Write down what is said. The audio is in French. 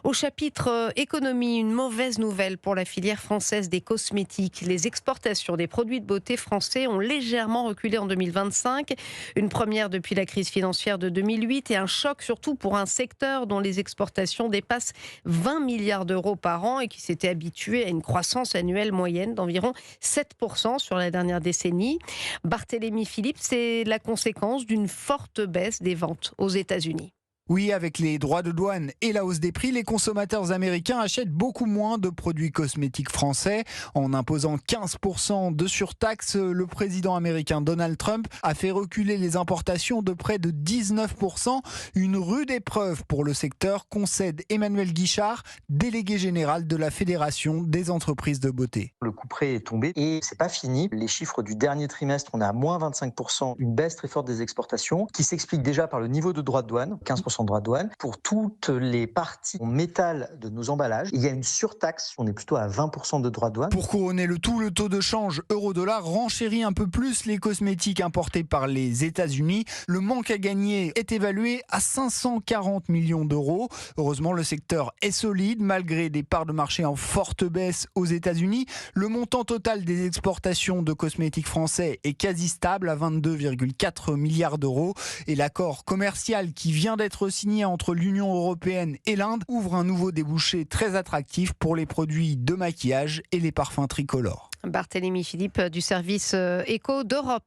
Au chapitre économie, une mauvaise nouvelle pour la filière française des cosmétiques. Les exportations des produits de beauté français ont légèrement reculé en 2025. Une première depuis la crise financière de 2008 et un choc surtout pour un secteur dont les exportations dépassent 20 milliards d'euros par an et qui s'était habitué à une croissance annuelle moyenne d'environ 7% sur la dernière décennie. Barthélémy Philippe, c'est la conséquence d'une forte baisse des ventes aux États-Unis. Oui, avec les droits de douane et la hausse des prix, les consommateurs américains achètent beaucoup moins de produits cosmétiques français. En imposant 15% de surtaxe, le président américain Donald Trump a fait reculer les importations de près de 19%. Une rude épreuve pour le secteur, concède Emmanuel Guichard, délégué général de la Fédération des entreprises de beauté. Le couperet est tombé et c'est pas fini. Les chiffres du dernier trimestre, on est à moins 25%, une baisse très forte des exportations qui s'explique déjà par le niveau de droits de douane, 15% de droits de douane. Pour toutes les parties en métal de nos emballages, il y a une surtaxe, on est plutôt à 20% de droits de douane. Pour couronner le tout, le taux de change euro-dollar renchérit un peu plus les cosmétiques importés par les États-Unis. Le manque à gagner est évalué à 540 millions d'euros. Heureusement, le secteur est solide malgré des parts de marché en forte baisse aux États-Unis. Le montant total des exportations de cosmétiques français est quasi stable à 22,4 milliards d'euros. Et l'accord commercial qui vient d'être signé entre l'Union européenne et l'Inde ouvre un nouveau débouché très attractif pour les produits de maquillage et les parfums tricolores. Barthélémy Philippe du service Éco d'Europe.